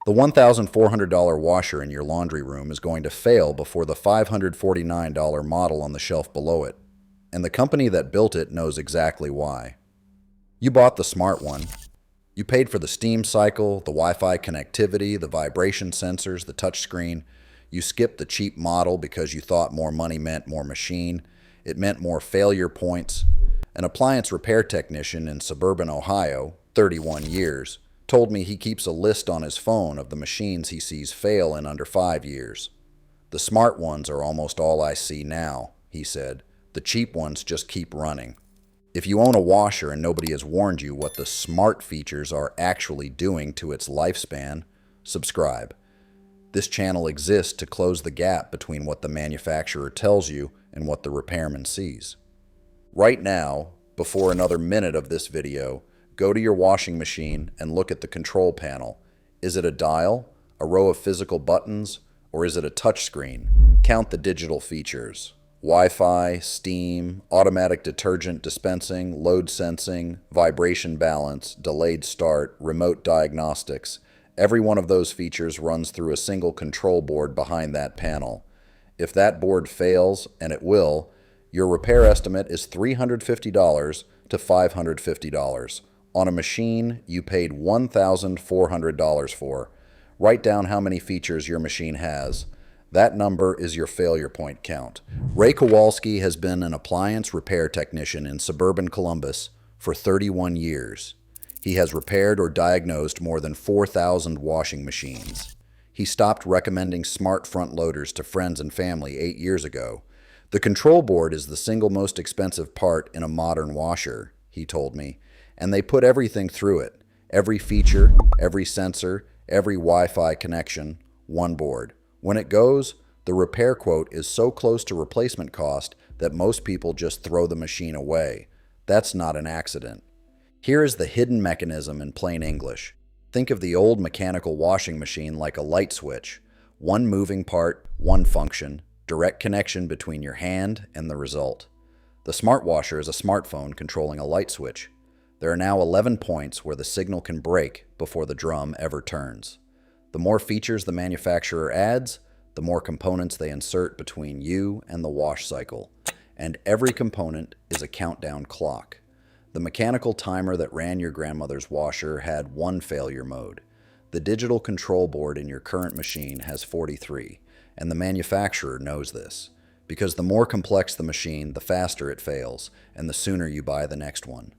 The $1,400 washer in your laundry room is going to fail before the $549 model on the shelf below it, and the company that built it knows exactly why. You bought the smart one. You paid for the steam cycle, the Wi-Fi connectivity, the vibration sensors, the touchscreen. You skipped the cheap model because you thought more money meant more machine. It meant more failure points. An appliance repair technician in suburban Ohio, 31 years, told me he keeps a list on his phone of the machines he sees fail in under 5 years. The smart ones are almost all I see now, he said. The cheap ones just keep running. If you own a washer and nobody has warned you what the smart features are actually doing to its lifespan, subscribe. This channel exists to close the gap between what the manufacturer tells you and what the repairman sees. Right now, before another minute of this video, go to your washing machine and look at the control panel. Is it a dial, a row of physical buttons, or is it a touchscreen? Count the digital features. Wi-Fi, steam, automatic detergent dispensing, load sensing, vibration balance, delayed start, remote diagnostics. Every one of those features runs through a single control board behind that panel. If that board fails, and it will, your repair estimate is $350 to $550 on a machine you paid $1,400 for. Write down how many features your machine has. That number is your failure point count. Ray Kowalski has been an appliance repair technician in suburban Columbus for 31 years. He has repaired or diagnosed more than 4,000 washing machines. He stopped recommending smart front loaders to friends and family 8 years ago. The control board is the single most expensive part in a modern washer, he told me, and they put everything through it. Every feature, every sensor, every Wi-Fi connection, one board. When it goes, the repair quote is so close to replacement cost that most people just throw the machine away. That's not an accident. Here is the hidden mechanism in plain English. Think of the old mechanical washing machine like a light switch. One moving part, one function, direct connection between your hand and the result. The smart washer is a smartphone controlling a light switch. There are now 11 points where the signal can break before the drum ever turns. The more features the manufacturer adds, the more components they insert between you and the wash cycle. And every component is a countdown clock. The mechanical timer that ran your grandmother's washer had one failure mode. The digital control board in your current machine has 43, and the manufacturer knows this. Because the more complex the machine, the faster it fails, and the sooner you buy the next one.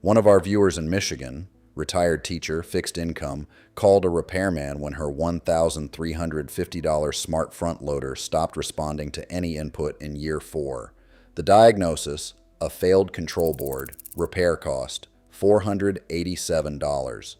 One of our viewers in Michigan, retired teacher, fixed income, called a repairman when her $1,350 smart front loader stopped responding to any input in year 4. The diagnosis, a failed control board, repair cost, $487.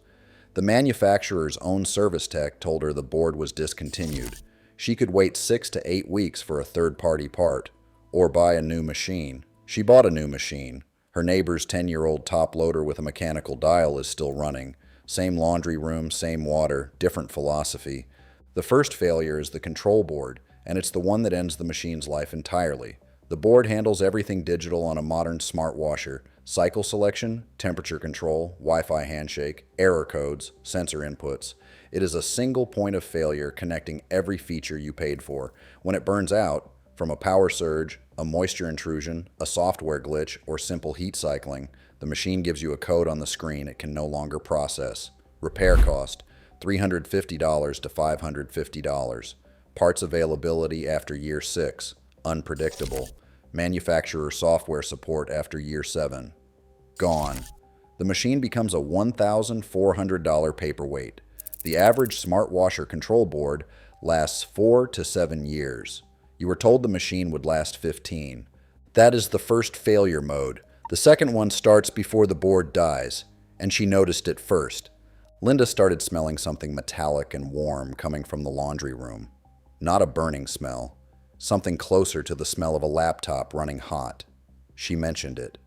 The manufacturer's own service tech told her the board was discontinued. She could wait 6 to 8 weeks for a third-party part, or buy a new machine. She bought a new machine. Her neighbor's 10-year-old top loader with a mechanical dial is still running. Same laundry room, same water, different philosophy. The first failure is the control board, and it's the one that ends the machine's life entirely. The board handles everything digital on a modern smart washer: cycle selection, temperature control, Wi-Fi handshake, error codes, sensor inputs. It is a single point of failure connecting every feature you paid for. When it burns out, from a power surge, a moisture intrusion, a software glitch, or simple heat cycling, the machine gives you a code on the screen it can no longer process. Repair cost, $350 to $550. Parts availability after year 6, unpredictable. Manufacturer software support after year 7, gone. The machine becomes a $1,400 paperweight. The average smart washer control board lasts 4 to 7 years. You were told the machine would last 15. That is the first failure mode. The second one starts before the board dies, and she noticed it first. Linda started smelling something metallic and warm coming from the laundry room. Not a burning smell. Something closer to the smell of a laptop running hot. She mentioned it.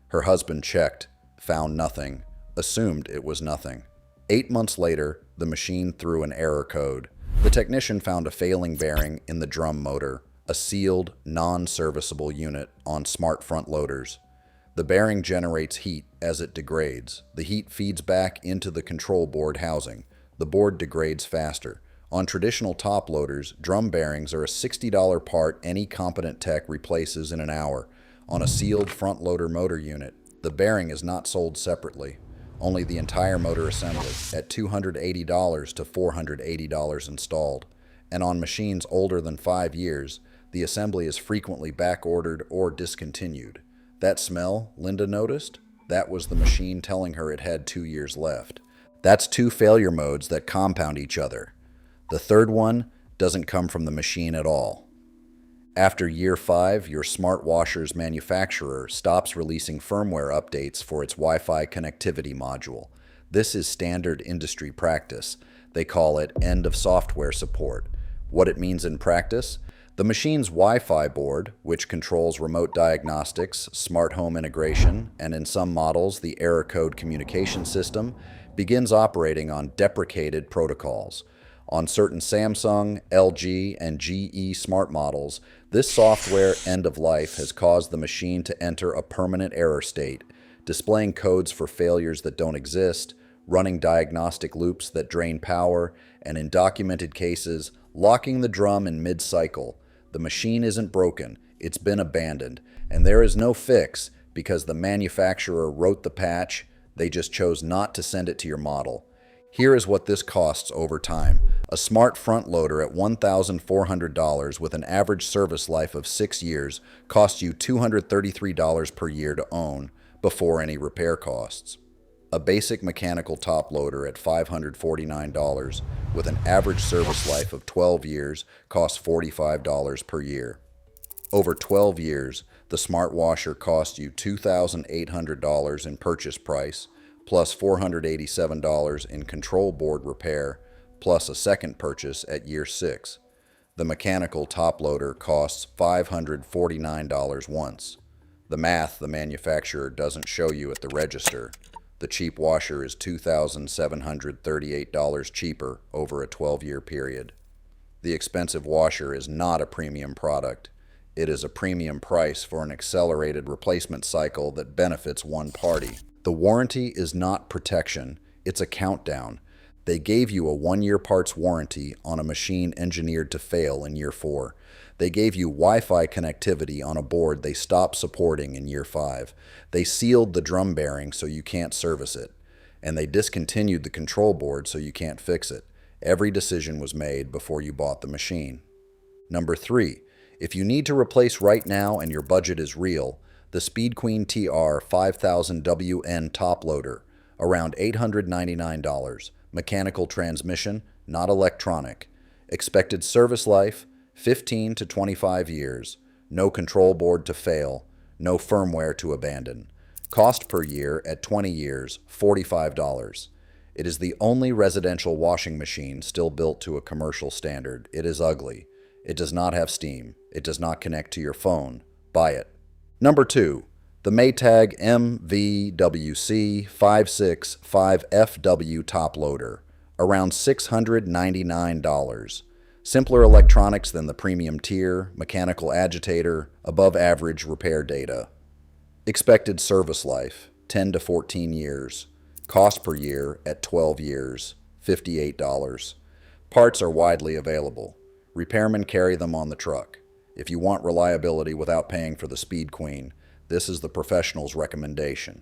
Her husband checked, found nothing, assumed it was nothing. 8 months later, the machine threw an error code. The technician found a failing bearing in the drum motor, a sealed, non-serviceable unit on smart front loaders. The bearing generates heat as it degrades. The heat feeds back into the control board housing. the board degrades faster. On traditional top loaders, drum bearings are a $60 part any competent tech replaces in an hour. On a sealed front loader motor unit, the bearing is not sold separately, only the entire motor assembly, at $280 to $480 installed. And on machines older than 5 years, the assembly is frequently back-ordered or discontinued. That smell Linda noticed? That was the machine telling her it had 2 years left. That's 2 failure modes that compound each other. The third one doesn't come from the machine at all. After year 5, your smart washer's manufacturer stops releasing firmware updates for its Wi-Fi connectivity module. This is standard industry practice. They call it end of software support. What it means in practice? The machine's Wi-Fi board, which controls remote diagnostics, smart home integration, and in some models the error code communication system, begins operating on deprecated protocols. On certain Samsung, LG, and GE smart models, this software end of life has caused the machine to enter a permanent error state, displaying codes for failures that don't exist, running diagnostic loops that drain power, and in documented cases, locking the drum in mid-cycle. The machine isn't broken, it's been abandoned, and there is no fix because the manufacturer wrote the patch, they just chose not to send it to your model. Here is what this costs over time. A smart front loader at $1,400 with an average service life of 6 years costs you $233 per year to own before any repair costs. A basic mechanical top loader at $549 with an average service life of 12 years costs $45 per year. Over 12 years, the smart washer costs you $2,800 in purchase price, plus $487 in control board repair, plus a second purchase at year 6. The mechanical top loader costs $549 once. The math the manufacturer doesn't show you at the register. The cheap washer is $2,738 cheaper over a 12-year period. The expensive washer is not a premium product. It is a premium price for an accelerated replacement cycle that benefits one party. The warranty is not protection, it's a countdown. They gave you a 1-year parts warranty on a machine engineered to fail in year 4. They gave you Wi-Fi connectivity on a board they stopped supporting in year 5. They sealed the drum bearing so you can't service it. And they discontinued the control board so you can't fix it. Every decision was made before you bought the machine. Number 3. If you need to replace right now and your budget is real, the Speed Queen TR 5000WN top loader, around $899. Mechanical transmission, not electronic. Expected service life, 15 to 25 years. No control board to fail. No firmware to abandon. Cost per year at 20 years, $45. It is the only residential washing machine still built to a commercial standard. It is ugly. It does not have steam. It does not connect to your phone. Buy it. Number 2. The Maytag MVWC 565FW top loader, around $699. Simpler electronics than the premium tier, mechanical agitator, above average repair data. Expected service life, 10 to 14 years. Cost per year at 12 years, $58. Parts are widely available. Repairmen carry them on the truck. If you want reliability without paying for the Speed Queen, this is the professional's recommendation.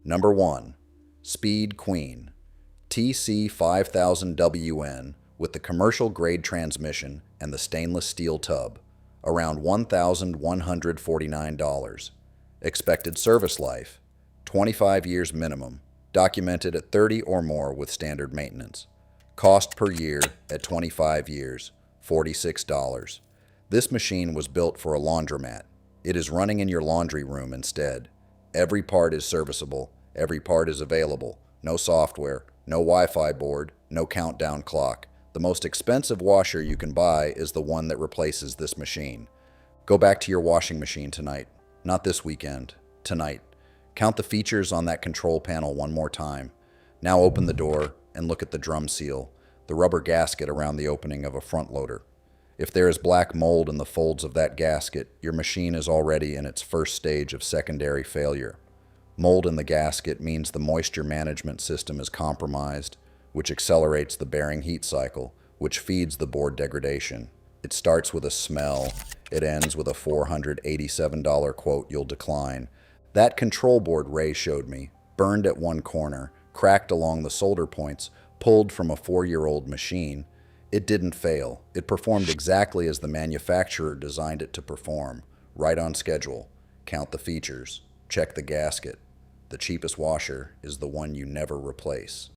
Number 1. Speed Queen TC5000WN with the commercial grade transmission and the stainless steel tub, around $1,149. Expected service life, 25 years minimum, documented at 30 or more with standard maintenance. Cost per year at 25 years, $46. This machine was built for a laundromat. It is running in your laundry room instead. Every part is serviceable. Every part is available. No software, no Wi-Fi board, no countdown clock. The most expensive washer you can buy is the one that replaces this machine. Go back to your washing machine tonight. Not this weekend. Tonight. Count the features on that control panel one more time. Now open the door and look at the drum seal, the rubber gasket around the opening of a front loader. If there is black mold in the folds of that gasket, your machine is already in its first stage of secondary failure. Mold in the gasket means the moisture management system is compromised, which accelerates the bearing heat cycle, which feeds the board degradation. It starts with a smell. It ends with a $487 quote you'll decline. That control board Ray showed me, burned at one corner, cracked along the solder points, pulled from a 4-year-old machine. It didn't fail. It performed exactly as the manufacturer designed it to perform, right on schedule. Count the features. Check the gasket. The cheapest washer is the one you never replace.